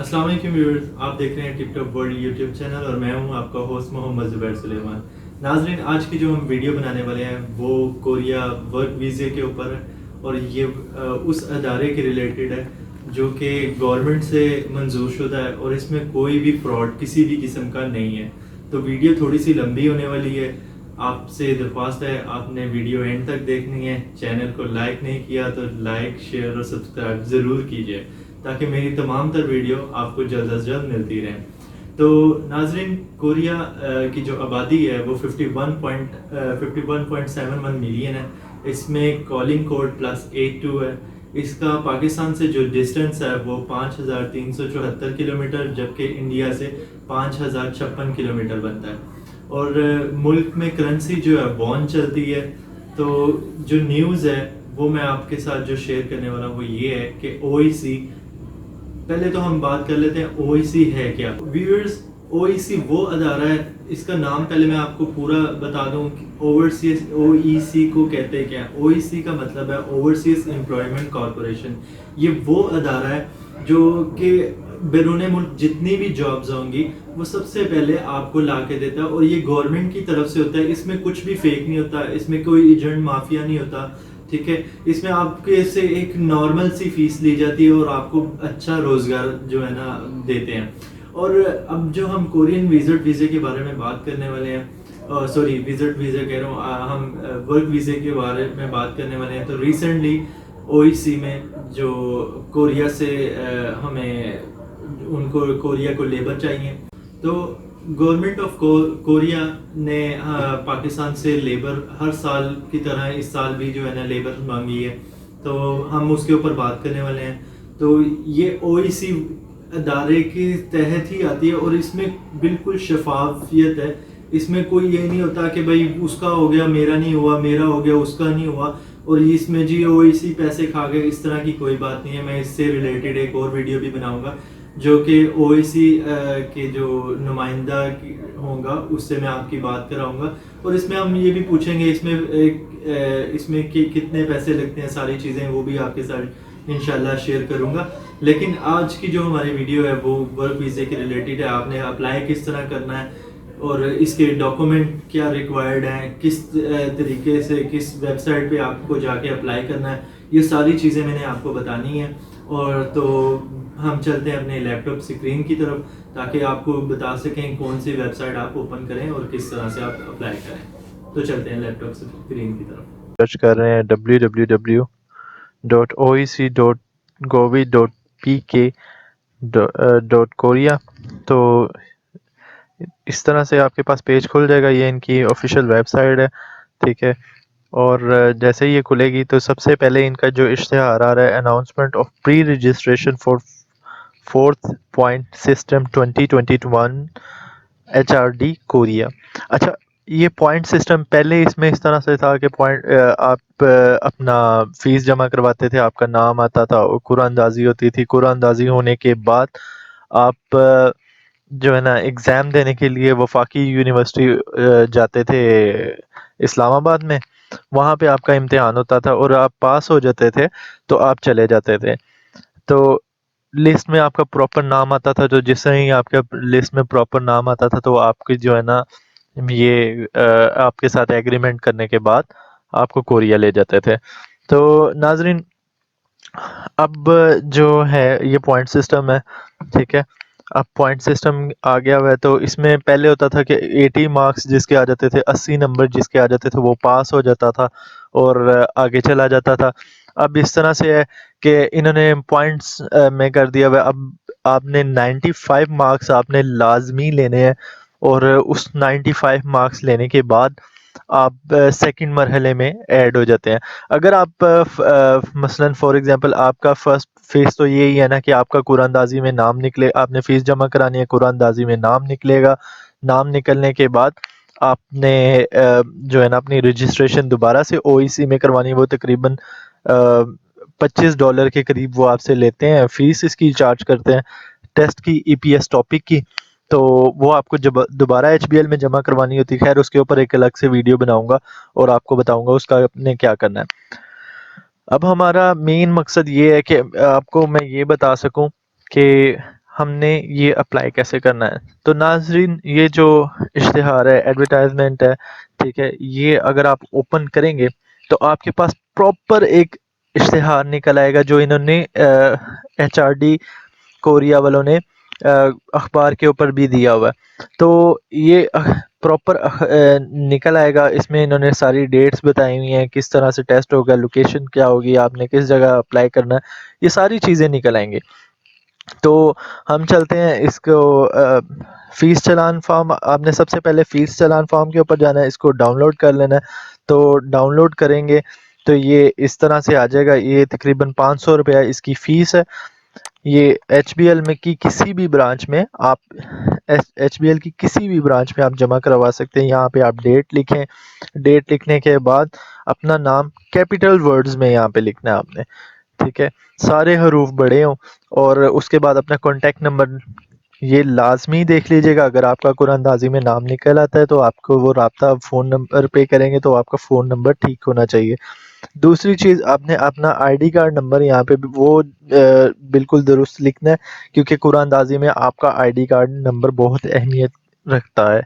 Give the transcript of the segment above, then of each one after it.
السلام علیکم ویورز، آپ دیکھ رہے ہیں ٹپ ٹاپ ورلڈ یوٹیوب چینل اور میں ہوں آپ کا ہوسٹ محمد زبیر سلیمان۔ ناظرین، آج کی جو ہم ویڈیو بنانے والے ہیں وہ کوریا ورک ویزے کے اوپر ہے اور یہ اس ادارے کے ریلیٹڈ ہے جو کہ گورنمنٹ سے منظور شدہ ہے اور اس میں کوئی بھی فراڈ کسی بھی قسم کا نہیں ہے۔ تو ویڈیو تھوڑی سی لمبی ہونے والی ہے، آپ سے درخواست ہے آپ نے ویڈیو اینڈ تک دیکھنی ہے۔ چینل کو لائک نہیں کیا تو لائک، شیئر اور سبسکرائب ضرور کیجیے تاکہ میری تمام تر ویڈیو آپ کو جلد از جلد ملتی رہیں۔ تو ناظرین، کوریا کی جو آبادی ہے وہ 51.71 ملین ہے۔ اس میں کالنگ کوڈ +82 ہے۔ اس کا پاکستان سے جو ڈسٹنس ہے وہ 5374 کلومیٹر، جبکہ انڈیا سے 5056 کلومیٹر بنتا ہے۔ اور ملک میں کرنسی جو ہے وون چلتی ہے۔ تو جو نیوز ہے وہ میں آپ کے ساتھ جو شیئر کرنے والا ہوں وہ یہ ہے کہ OEC، پہلے تو ہم بات کر لیتے ہیں OEC ہے کیا۔ ویورز، OEC وہ ادارہ ہے، اس کا نام پہلے میں آپ کو پورا بتا دوں کہ اوورسیز OEC کو کہتے ہیں کیا۔ OEC کا مطلب ہے اوورسیز امپلائمنٹ کارپوریشن۔ یہ وہ ادارہ ہے جو کہ بیرون ملک جتنی بھی جابز ہوں گی وہ سب سے پہلے آپ کو لا کے دیتا ہے، اور یہ گورنمنٹ کی طرف سے ہوتا ہے۔ اس میں کچھ بھی فیک نہیں ہوتا، اس میں کوئی ایجنٹ مافیا نہیں ہوتا، ٹھیک ہے۔ اس میں آپ کے سے ایک نارمل سی فیس لی جاتی ہے اور آپ کو اچھا روزگار جو ہے نا دیتے ہیں۔ اور اب جو ہم کورین وزٹ ویزے کے بارے میں بات کرنے والے ہیں، سوری وزٹ ویزا کہہ رہا ہوں، ہم ورک ویزے کے بارے میں بات کرنے والے ہیں۔ تو ریسنٹلی OEC میں جو کوریا سے ہمیں ان کو کوریا کو لیبر چاہیے، تو گورنمنٹ آف کوریا نے پاکستان سے لیبر ہر سال کی طرح اس سال بھی جو ہے نا لیبر مانگی ہے، تو ہم اس کے اوپر بات کرنے والے ہیں۔ تو یہ OEC ادارے کے تحت ہی آتی ہے اور اس میں بالکل شفافیت ہے۔ اس میں کوئی یہ نہیں ہوتا کہ بھائی اس کا ہو گیا میرا نہیں ہوا، میرا ہو گیا اس کا نہیں ہوا، اور اس میں جی OEC پیسے کھا گئے، اس طرح کی کوئی بات نہیں ہے۔ میں اس سے ریلیٹڈ ایک اور ویڈیو بھی بناؤں گا جو کہ OEC کے جو نمائندہ ہوگا اس سے میں آپ کی بات کراؤں گا، اور اس میں ہم یہ بھی پوچھیں گے اس میں کتنے پیسے لگتے ہیں، ساری چیزیں وہ بھی آپ کے ساتھ انشاءاللہ شیئر کروں گا۔ لیکن آج کی جو ہماری ویڈیو ہے وہ ورک ویزے کے ریلیٹڈ ہے۔ آپ نے اپلائی کس طرح کرنا ہے اور اس کے ڈاکومنٹ کیا ریکوائرڈ ہیں، کس طریقے سے کس ویب سائٹ پہ آپ کو جا کے اپلائی کرنا ہے، یہ ساری چیزیں میں نے آپ کو بتانی ہیں۔ اور تو ہم چلتے ہیں اپنے لیپ ٹاپ اسکرین کی طرف تاکہ آپ کو بتا سکیں کون سی ویب سائٹ آپ اوپن کریں اور کس طرح سے آپ اپلائی کریں۔ تو چلتے ہیں لیپ ٹاپ اسکرین کی طرف۔ سرچ کر رہے ہیں www.oec.gov.pk.korea، تو اس طرح سے آپ کے پاس پیج کھل جائے گا۔ یہ ان کی آفیشیل ویب سائٹ ہے، ٹھیک ہے۔ اور جیسے ہی یہ کھلے گی تو سب سے پہلے ان کا جو اشتہار آ رہا ہے، announcement of pre registration for 4th point system 2021 HRD Korea. اچھا، یہ پوائنٹ سسٹم پہلے اس میں اس طرح سے تھا کہ آپ اپنا فیس جمع کرواتے تھے، آپ کا نام آتا تھا، قرعہ اندازی ہوتی تھی، قرعہ اندازی ہونے کے بعد آپ جو ہے نا ایگزام دینے کے لیے وفاقی یونیورسٹی جاتے تھے اسلام آباد میں، وہاں پہ آپ کا امتحان ہوتا تھا اور آپ پاس ہو جاتے تھے تو آپ چلے جاتے تھے۔ تو لسٹ میں آپ کا پراپر نام آتا تھا، جو جس سے ہی آپ کا لسٹ میں پراپر نام آتا تھا تو آپ کی جو ہے نا یہ آپ کے ساتھ ایگریمنٹ کرنے کے بعد آپ کو کوریا لے جاتے تھے۔ تو ناظرین، اب جو ہے یہ پوائنٹ سسٹم ہے، ٹھیک ہے۔ اب پوائنٹ سسٹم آ گیا ہوا ہے، تو اس میں پہلے ہوتا تھا کہ 80 مارکس جس کے آ جاتے تھے، 80 نمبر جس کے آ جاتے تھے وہ پاس ہو جاتا تھا اور آگے چلا جاتا تھا۔ اب اس طرح سے ہے کہ انہوں نے پوائنٹس میں کر دیا ہوا ہے، اب آپ نے 95 مارکس آپ نے لازمی لینے ہیں، اور اس 95 مارکس لینے کے بعد آپ سیکنڈ مرحلے میں ایڈ ہو جاتے ہیں۔ اگر آپ مثلا فار ایگزامپل آپ کا فرسٹ فیس تو یہی ہے نا کہ آپ کا قرعہ اندازی میں نام نکلے، آپ نے فیس جمع کرانی ہے، قرعہ اندازی میں نام نکلے گا، نام نکلنے کے بعد آپ نے جو ہے نا اپنی رجسٹریشن دوبارہ سے OEC میں کروانی ہے۔ وہ تقریباً $25 کے قریب وہ آپ سے لیتے ہیں، فیس اس کی چارج کرتے ہیں ٹیسٹ کی، EPS ٹاپک کی، تو وہ آپ کو جب دوبارہ HBL میں جمع کروانی ہوتی ہے۔ خیر اس کے اوپر ایک الگ سے ویڈیو بناؤں گا اور آپ کو بتاؤں گا اس کا آپ نے کیا کرنا ہے۔ اب ہمارا مین مقصد یہ ہے کہ آپ کو میں یہ بتا سکوں کہ ہم نے یہ اپلائی کیسے کرنا ہے. تو ناظرین یہ جو اشتہار ہے ایڈورٹائزمنٹ ہے ٹھیک ہے یہ اگر آپ اوپن کریں گے تو آپ کے پاس پراپر ایک اشتہار نکل آئے گا جو انہوں نے HRD کوریا والوں نے اخبار کے اوپر بھی دیا ہوا ہے. تو یہ پراپر نکل آئے گا. اس میں انہوں نے ساری ڈیٹس بتائی ہوئی ہیں کس طرح سے ٹیسٹ ہوگا لوکیشن کیا ہوگی آپ نے کس جگہ اپلائی کرنا ہے یہ ساری چیزیں نکل آئیں گی. تو ہم چلتے ہیں اس کو فیس چلان فارم آپ نے سب سے پہلے فیس چلان فارم کے اوپر جانا ہے اس کو ڈاؤن لوڈ کر لینا ہے. تو ڈاؤن لوڈ کریں گے تو یہ اس طرح سے آ جائے گا. یہ تقریباً 500 روپیہ اس کی فیس ہے. یہ HBL میں کی کسی بھی برانچ میں آپ HBL کی کسی بھی برانچ میں آپ جمع کروا سکتے ہیں. یہاں پہ آپ ڈیٹ لکھیں. ڈیٹ لکھنے کے بعد اپنا نام کیپیٹل ورڈز میں یہاں پہ لکھنا ہے آپ نے ٹھیک ہے سارے حروف بڑے ہوں. اور اس کے بعد اپنا کانٹیکٹ نمبر یہ لازمی دیکھ لیجیے گا. اگر آپ کا قرآن اندازی میں نام نکل آتا ہے تو آپ کو وہ رابطہ فون نمبر پہ کریں گے تو آپ کا فون نمبر ٹھیک ہونا چاہیے. دوسری چیز آپ نے اپنا ID کارڈ نمبر یہاں پہ وہ بالکل درست لکھنا ہے کیونکہ قرآن اندازی میں آپ کا ID کارڈ نمبر بہت اہمیت رکھتا ہے.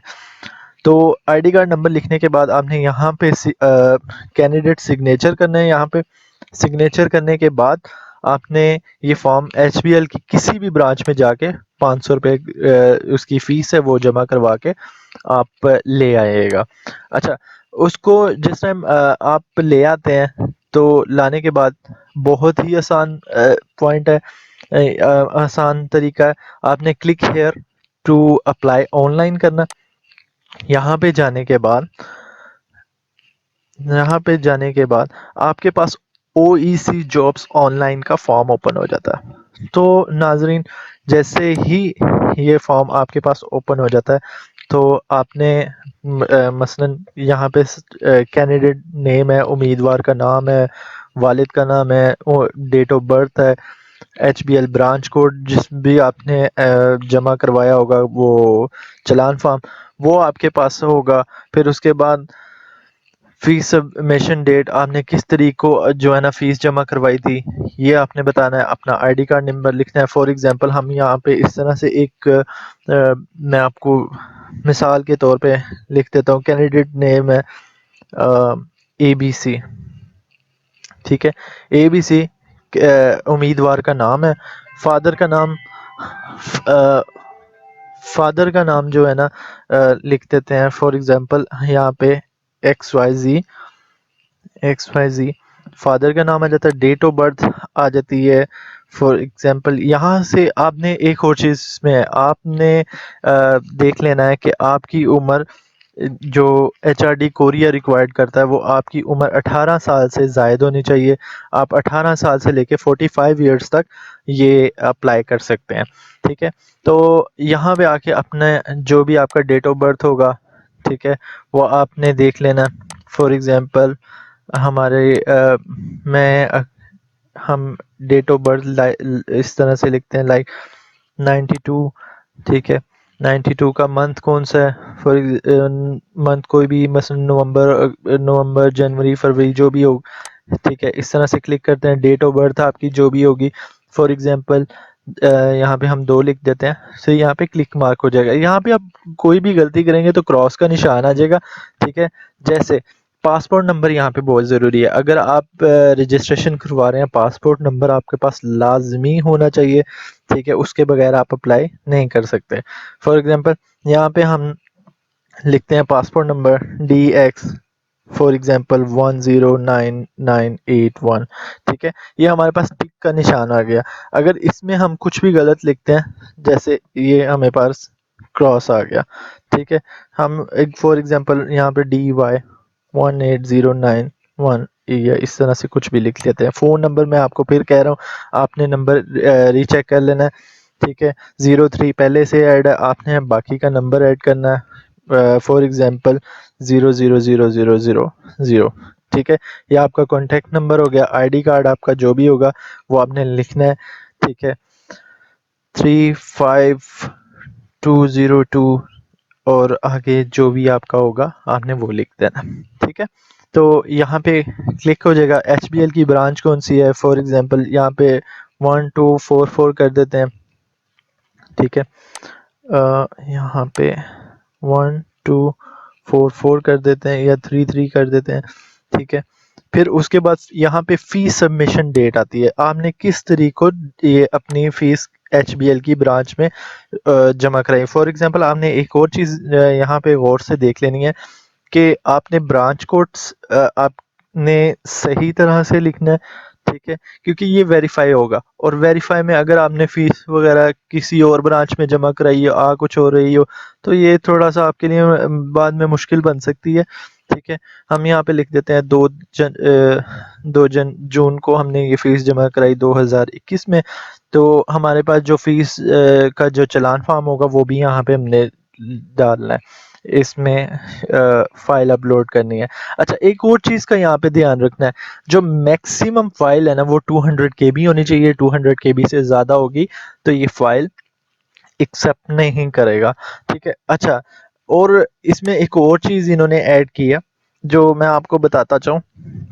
تو ID کارڈ نمبر لکھنے کے بعد آپ نے یہاں پہ کینڈیڈیٹ سگنیچر کرنا ہے. یہاں پہ سگنیچر کرنے کے بعد آپ نے یہ فارم HBL کی کسی بھی برانچ میں جا کے 500 روپے اس کی فیس ہے وہ جمع کروا کے آپ لے آئیے گا. اچھا اس کو جس ٹائم آپ لے آتے ہیں تو لانے کے بعد بہت ہی آسان پوائنٹ ہے آسان طریقہ ہے. آپ نے click here to apply online کرنا. یہاں پہ جانے کے بعد آپ کے پاس OEC جابس آن لائن کا فارم اوپن ہو جاتا ہے. تو ناظرین جیسے ہی یہ فارم آپ کے پاس اوپن ہو جاتا ہے تو آپ نے مثلا یہاں پہ کینڈیڈیٹ نیم ہے امیدوار کا نام ہے والد کا نام ہے ڈیٹ آف برتھ ہے HBL برانچ کوڈ جس بھی آپ نے جمع کروایا ہوگا وہ چلان فارم وہ آپ کے پاس ہوگا. پھر اس کے بعد فیس سبمیشن ڈیٹ آپ نے کس طریق کو جو ہے نا فیس جمع کروائی تھی یہ آپ نے بتانا ہے. اپنا ID کارڈ نمبر لکھنا ہے. فار ایگزامپل ہم یہاں پہ اس طرح سے ایک میں آپ کو مثال کے طور پہ لکھ دیتا ہوں. کینڈیڈیٹ نیم ہے ABC ٹھیک ہے ABC امیدوار کا نام ہے. فادر کا نام جو ہے نا لکھ دیتے ہیں. فار ایگزامپل یہاں پہ XYZ فادر کا نام آ جاتا ہے. ڈیٹ آف برتھ آ جاتی ہے. فار ایگزامپل یہاں سے آپ نے ایک اور چیز میں آپ نے دیکھ لینا ہے کہ آپ کی عمر جو HRD کوریا ریکوائرڈ کرتا ہے وہ آپ کی عمر 18 سال سے زائد ہونی چاہیے. آپ 18 سال سے لے کے 45 ایئرس تک یہ اپلائی کر سکتے ہیں ٹھیک ہے. تو یہاں پہ آ کے اپنا جو بھی آپ کا ڈیٹ آف برتھ ہوگا ٹھیک ہے وہ آپ نے دیکھ لینا. فار ایگزامپل ہمارے ہم ڈیٹ آف برتھ اس طرح سے لکھتے ہیں لائک 92 ٹھیک ہے. 92 کا منتھ کون سا ہے منتھ کوئی بھی مثلا نومبر جنوری فروری جو بھی ہو ٹھیک ہے. اس طرح سے کلک کرتے ہیں. ڈیٹ آف برتھ آپ کی جو بھی ہوگی فار ایگزامپل یہاں پہ ہم 2 لکھ دیتے ہیں. سو یہاں پہ کلک مارک ہو جائے گا. یہاں پہ آپ کوئی بھی غلطی کریں گے تو کراس کا نشان آ جائے گا ٹھیک ہے. جیسے پاسپورٹ نمبر یہاں پہ بہت ضروری ہے. اگر آپ رجسٹریشن کروا رہے ہیں پاسپورٹ نمبر آپ کے پاس لازمی ہونا چاہیے ٹھیک ہے. اس کے بغیر آپ اپلائی نہیں کر سکتے. فار ایگزامپل یہاں پہ ہم لکھتے ہیں passport number DX for example 109981 ٹھیک ہے. یہ ہمارے پاس ٹک کا نشان آ گیا. اگر اس میں ہم کچھ بھی غلط لکھتے ہیں جیسے یہ ہمیں پاس کراس آ گیا ٹھیک ہے. ہم فار ایگزامپل یہاں پہ DY 18091 یا اس طرح سے کچھ بھی لکھ لیتے ہیں. فون نمبر میں آپ کو پھر کہہ رہا ہوں آپ نے نمبر ری چیک کر لینا ہے ٹھیک ہے. 03 پہلے سے ایڈ ہے آپ نے باقی کا نمبر ایڈ کرنا ہے. فار ایگزامپل 00000 ٹھیک ہے. یہ آپ کا کانٹیکٹ نمبر ہو گیا. ID کارڈ آپ کا جو بھی ہوگا وہ آپ نے لکھنا ہے ٹھیک ہے. 35202 اور آگے جو بھی آپ کا ہوگا آپ نے وہ لکھ دینا ٹھیک ہے. تو یہاں پہ کلک ہو جائے گا. HBL کی برانچ کون سی ہے فار ایگزامپل یہاں پہ 1244 کر دیتے ہیں ٹھیک ہے. یہاں پہ 1 2 4 4 کر دیتے ہیں یا 3 3 کر دیتے ہیں. ٹھیک ہے. پھر اس کے بعد یہاں پہ فیس سبمیشن ڈیٹ آتی ہے. آپ نے کس طریق کو یہ اپنی فیس ایچ بی ایل کی برانچ میں جمع کرائی. فار ایگزامپل آپ نے ایک اور چیز یہاں پہ غور سے دیکھ لینی ہے کہ آپ نے برانچ کوڈس آپ نے صحیح طرح سے لکھنا ہے. ٹھیک ہے. کیونکہ یہ ویریفائی ہوگا, اور ویریفائی میں اگر آپ نے فیس وغیرہ کسی اور برانچ میں جمع کرائی ہو, کچھ ہو رہی ہو, تو یہ تھوڑا سا آپ کے لیے بعد میں مشکل بن سکتی ہے. ٹھیک ہے. ہم یہاں پہ لکھ دیتے ہیں 2 جون کو ہم نے یہ فیس جمع کرائی 2021 میں. تو ہمارے پاس جو فیس کا جو چلان فارم ہوگا وہ بھی یہاں پہ ہم نے ڈالنا ہے, اس میں فائل اپلوڈ کرنی ہے. اچھا, ایک اور چیز کا یہاں پہ دھیان رکھنا ہے, جو میکسیمم فائل ہے نا وہ 200 KB ہونی چاہیے. 200 KB سے زیادہ ہوگی تو یہ فائل ایکسپٹ نہیں کرے گا. ٹھیک ہے. اچھا, اور اس میں ایک اور چیز انہوں نے ایڈ کی ہے جو میں آپ کو بتاتا چاہوں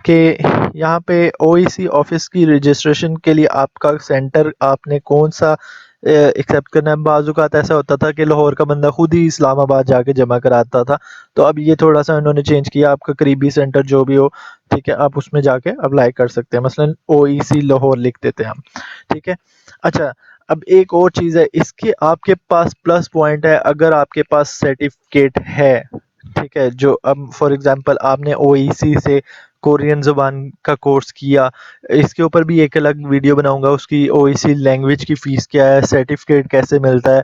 کہ یہاں پہ او ای سی آفس کی رجسٹریشن کے لیے آپ کا سینٹر آپ نے کون سا ایکسیپٹ کرنا ہے. بعض اوقات ایسا ہوتا تھا کہ لاہور کا بندہ خود ہی اسلام آباد جا کے جمع کراتا تھا, تو اب یہ تھوڑا سا انہوں نے چینج کیا. آپ کا قریبی سینٹر جو بھی ہو, ٹھیک ہے, آپ اس میں جا کے اپلائی کر سکتے ہیں. مثلا او ای سی لاہور لکھ دیتے ہیں ہم. ٹھیک ہے. اچھا, اب ایک اور چیز ہے, اس کے آپ کے پاس پلس پوائنٹ ہے اگر آپ کے پاس سرٹیفکیٹ ہے. ٹھیک ہے. جو اب فار ایگزامپل آپ نے او ای سی سے کورین زبان کا کورس کیا, اس کے اوپر بھی ایک الگ ویڈیو بناؤں گا. اس کی او ای سی لینگویج کی فیس کیا ہے, سرٹیفکیٹ کیسے ملتا ہے,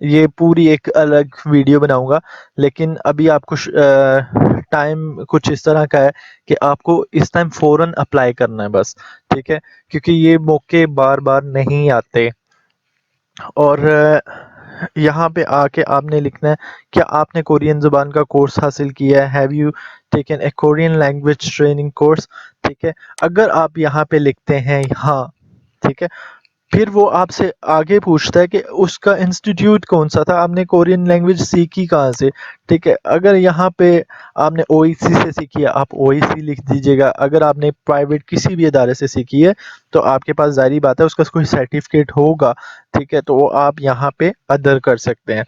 یہ پوری ایک الگ ویڈیو بناؤں گا. لیکن ابھی آپ کو ٹائم کچھ اس طرح کا ہے کہ آپ کو اس ٹائم فوراً اپلائی کرنا ہے بس. ٹھیک ہے. کیونکہ یہ موقع بار بار نہیں آتے. اور یہاں پہ آ کے آپ نے لکھنا ہے کہ آپ نے کورین زبان کا کورس حاصل کیا ہے. Have you taken a Korean language training course. ٹھیک ہے. اگر آپ یہاں پہ لکھتے ہیں ہاں, ٹھیک ہے, پھر وہ آپ سے آگے پوچھتا ہے کہ اس کا انسٹیٹیوٹ کون سا تھا, آپ نے کورین لینگویج سیکھی کہاں سے. ٹھیک ہے. اگر یہاں پہ آپ نے او ای سی سے سیکھی ہے, آپ او ای سی لکھ دیجیے گا. اگر آپ نے پرائیویٹ کسی بھی ادارے سے سیکھی ہے تو آپ کے پاس ظاہری بات ہے اس کا کوئی سرٹیفکیٹ ہوگا. ٹھیک ہے. تو وہ آپ یہاں پہ ادر کر سکتے ہیں.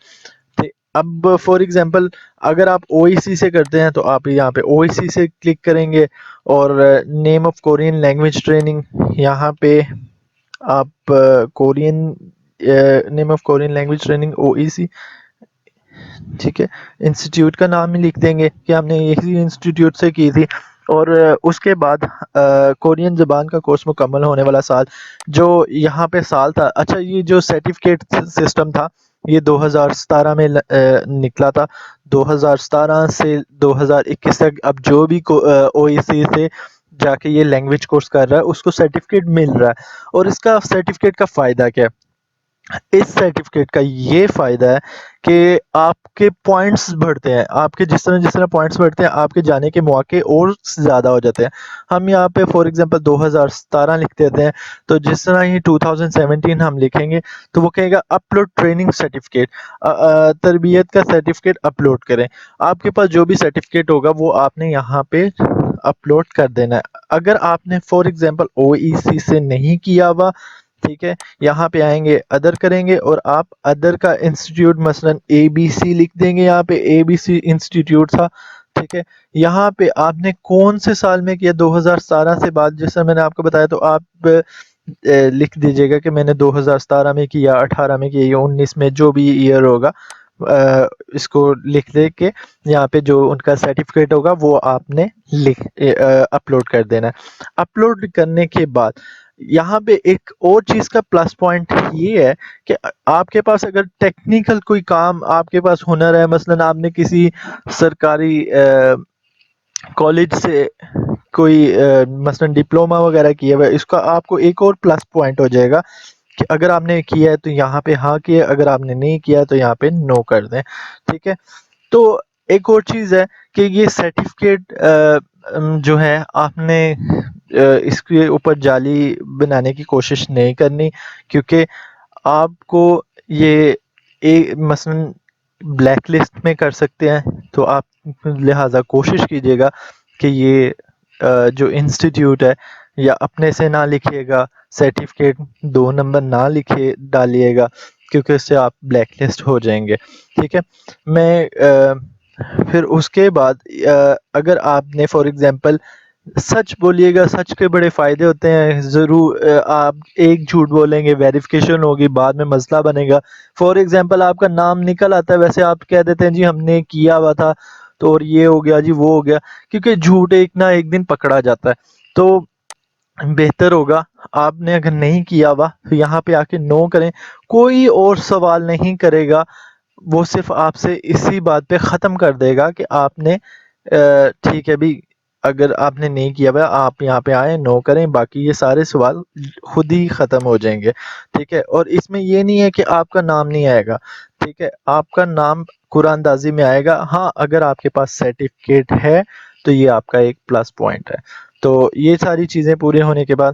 اب فار ایگزامپل اگر آپ او ای سی سے کرتے ہیں تو آپ یہاں پہ او ای سی سے کلک کریں گے, اور name of Korean language training یہاں پہ آپ Korean name of Korean language training O E C, ٹھیک ہے, انسٹیٹیوٹ کا نام ہی لکھ دیں گے کہ ہم نے یہی انسٹیٹیوٹ سے کی تھی. اور اس کے بعد کورین زبان کا کورس مکمل ہونے والا سال جو یہاں پہ سال تھا. اچھا, یہ جو سرٹیفکیٹ سسٹم تھا یہ 2017 میں نکلا تھا. 2017 سے 2021 تک اب جو بھی او ای سی سے جا کے یہ لینگویج کورس کر رہا ہے اس کو سرٹیفکیٹ مل رہا ہے. اور اس کا سرٹیفکیٹ کا فائدہ کیا ہے؟ اس سرٹیفکیٹ کا یہ فائدہ ہے کہ آپ کے پوائنٹس بڑھتے ہیں. آپ کے جس طرح پوائنٹس بڑھتے ہیں آپ کے جانے کے مواقع اور زیادہ ہو جاتے ہیں. ہم یہاں پہ فار ایگزامپل 2017 لکھ دیتے ہیں, تو جس طرح ہی 2017 ہم لکھیں گے تو وہ کہے گا اپلوڈ ٹریننگ سرٹیفکیٹ, تربیت کا سرٹیفکیٹ اپلوڈ کریں. آپ کے پاس جو بھی سرٹیفکیٹ ہوگا وہ آپ نے یہاں پہ اپلوڈ کر دینا ہے. اگر آپ نے فار ایگزامپل او ای سی سے نہیں کیا ہوا, ٹھیک ہے, یہاں پہ آئیں گے ادر کریں گے, اور آپ ادر کا انسٹیٹیوٹ مثلا اے بی سی لکھ دیں گے. یہاں پہ اے بی سی انسٹیٹیوٹ تھا. ٹھیک ہے. یہاں پہ آپ نے کون سے سال میں کیا, 2017 سے بعد, جیسا میں نے آپ کو بتایا, تو آپ لکھ دیجیے گا کہ میں نے 2017 میں کیا, 18 میں کیا, یا 19 میں, جو بھی ایئر ہوگا اس کو لکھ دے کے یہاں پہ جو ان کا سرٹیفکیٹ ہوگا وہ آپ نے اپلوڈ کر دینا ہے. اپلوڈ کرنے کے بعد یہاں پہ ایک اور چیز کا پلس پوائنٹ یہ ہے کہ آپ کے پاس اگر ٹیکنیکل کوئی کام آپ کے پاس ہنر ہے, مثلا آپ نے کسی سرکاری کالج سے کوئی مثلا ڈپلوما وغیرہ کیا ہوا ہے, اس کا آپ کو ایک اور پلس پوائنٹ ہو جائے گا کہ اگر آپ نے کیا ہے تو یہاں پہ ہاں کیے, اگر آپ نے نہیں کیا تو یہاں پہ نو کر دیں. ٹھیک ہے. تو ایک اور چیز ہے کہ یہ سرٹیفکیٹ جو ہے آپ نے اس کے اوپر جعلی بنانے کی کوشش نہیں کرنی, کیونکہ آپ کو یہ مثلا بلیک لسٹ میں کر سکتے ہیں. تو آپ لہٰذا کوشش کیجیے گا کہ یہ جو انسٹیٹیوٹ ہے یا اپنے سے نہ لکھیے گا, سرٹیفکیٹ 2 نمبر نہ لکھے ڈالیے گا. کیونکہ اس سے آپ بلیک لسٹ ہو جائیں گے. ٹھیک ہے. میں پھر اس کے بعد اگر آپ نے فار ایگزامپل سچ بولیے گا, سچ کے بڑے فائدے ہوتے ہیں. ضرور آپ ایک جھوٹ بولیں گے, ویریفیکیشن ہوگی, بعد میں مسئلہ بنے گا. فار ایگزامپل آپ کا نام نکل آتا ہے, ویسے آپ کہہ دیتے ہیں جی ہم نے کیا ہوا تھا تو اور یہ ہو گیا جی وہ ہو گیا, کیونکہ جھوٹ ایک نہ ایک دن پکڑا جاتا ہے. تو بہتر ہوگا آپ نے اگر نہیں کیا ہوا تو یہاں پہ آ کے نو کریں. کوئی اور سوال نہیں کرے گا, وہ صرف آپ سے اسی بات پہ ختم کر دے گا کہ آپ نے ٹھیک ہے بھی, اگر آپ نے نہیں کیا ہوا آپ یہاں پہ آئیں نو کریں, باقی یہ سارے سوال خود ہی ختم ہو جائیں گے. ٹھیک ہے. اور اس میں یہ نہیں ہے کہ آپ کا نام نہیں آئے گا. ٹھیک ہے. آپ کا نام قرآن اندازی میں آئے گا. ہاں اگر آپ کے پاس سرٹیفکیٹ ہے تو یہ آپ کا ایک پلس پوائنٹ ہے. تو یہ ساری چیزیں پورے ہونے کے بعد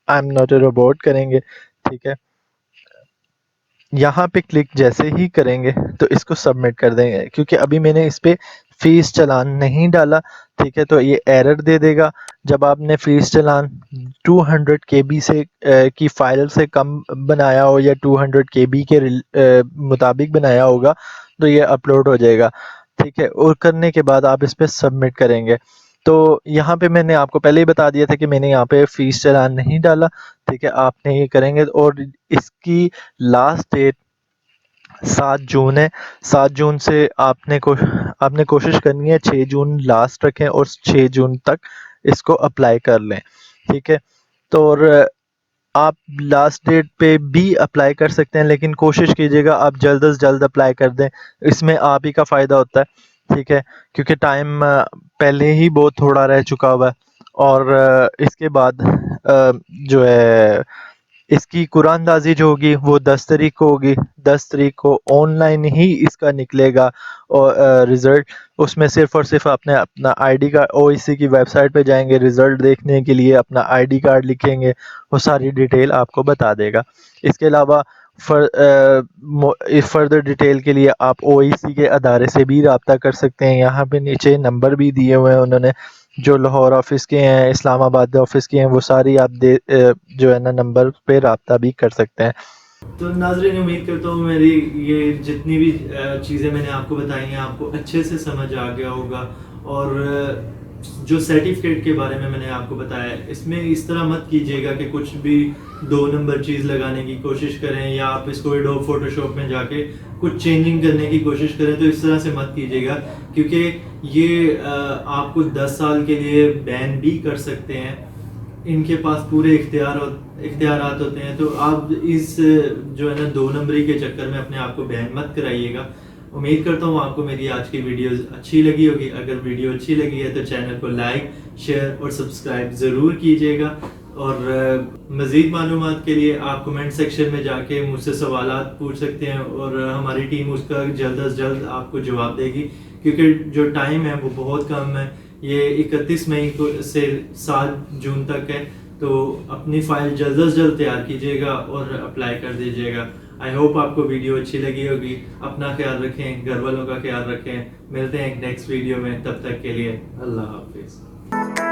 I am not a robot کریں گے. ٹھیک ہے. یہاں پہ کلک جیسے ہی کریں گے تو اس کو سبمٹ کر دیں گے, کیونکہ ابھی میں نے اس پہ فیس چلان نہیں ڈالا. ٹھیک ہے. تو یہ ایرر دے دے گا جب آپ نے فیس چلان 200 KB سے کی فائل سے کم بنایا ہو یا 200 KB کے مطابق بنایا ہوگا تو یہ اپلوڈ ہو جائے گا. ٹھیک ہے. اور کرنے کے بعد آپ اس پہ سبمٹ کریں گے. تو یہاں پہ میں نے آپ کو پہلے ہی بتا دیا تھا کہ میں نے یہاں پہ فیس چلان نہیں ڈالا. ٹھیک ہے. آپ نے یہ کریں گے, اور اس کی لاسٹ ڈیٹ 7 جون ہے. 7 جون سے آپ نے کوشش کرنی ہے 6 جون لاسٹ رکھیں اور 6 جون تک اس کو اپلائی کر لیں. ٹھیک ہے. تو اور آپ لاسٹ ڈیٹ پہ بھی اپلائی کر سکتے ہیں, لیکن کوشش کیجیے گا آپ جلد از جلد اپلائی کر دیں. اس میں آپ ہی کا فائدہ ہوتا ہے. ٹھیک ہے. کیونکہ ٹائم پہلے ہی بہت تھوڑا رہ چکا ہوا ہے. اور اس کے بعد جو ہے اس کی قرآن اندازی جو ہوگی وہ 10 تاریخ کو ہوگی. 10 تاریخ کو آن لائن ہی اس کا نکلے گا اور رزلٹ. اس میں صرف اور صرف اپنا آئی ڈی کارڈ OEC کی ویب سائٹ پہ جائیں گے, رزلٹ دیکھنے کے لیے اپنا ID کارڈ لکھیں گے, وہ ساری ڈیٹیل آپ کو بتا دے گا. اس کے علاوہ فردر ڈیٹیل کے لیے آپ OEC کے ادارے سے بھی رابطہ کر سکتے ہیں. یہاں پہ نیچے نمبر بھی دیے ہوئے ہیں انہوں نے, جو لاہور آفس کے ہیں, اسلام آباد آفس کے ہیں, وہ ساری آپ جو ہے نا نمبر پہ رابطہ بھی کر سکتے ہیں. تو ناظرین امید کرتا ہوں میری یہ جتنی بھی چیزیں میں نے آپ کو بتائی ہیں آپ کو اچھے سے سمجھ آ گیا ہوگا. اور جو سرٹیفکیٹ کے بارے میں نے آپ کو بتایا اس میں اس طرح مت کیجیے گا کہ کچھ بھی 2 نمبر چیز لگانے کی کوشش کریں, یا آپ اس کو ایڈوب فوٹو شاپ میں جا کے کچھ چینجنگ کرنے کی کوشش کریں. تو اس طرح سے مت کیجیے گا, کیونکہ یہ آپ کو 10 سال کے لیے بین بھی کر سکتے ہیں. ان کے پاس پورے اختیارات ہوتے ہیں. تو آپ اس جو ہے نا 2 نمبری کے چکر میں اپنے آپ کو بین مت کرائیے گا. امید کرتا ہوں آپ کو میری آج کی ویڈیو اچھی لگی ہوگی. اگر ویڈیو اچھی لگی ہے تو چینل کو لائک, شیئر اور سبسکرائب ضرور کیجیے گا. اور مزید معلومات کے لیے آپ کمنٹ سیکشن میں جا کے مجھ سے سوالات پوچھ سکتے ہیں, اور ہماری ٹیم اس کا جلد از جلد آپ کو جواب دے گی, کیونکہ جو ٹائم ہے وہ بہت کم ہے. یہ 31 مئی سے 7 جون تک ہے. تو اپنی فائل جلد از جلد تیار کیجیے گا اور اپلائی کر دیجیے گا. آئی ہوپ آپ کو ویڈیو اچھی لگی ہوگی. اپنا خیال رکھیں, گھر والوں کا خیال رکھیں. ملتے ہیں ایک نیکسٹ ویڈیو میں, تب تک کے لیے اللہ حافظ.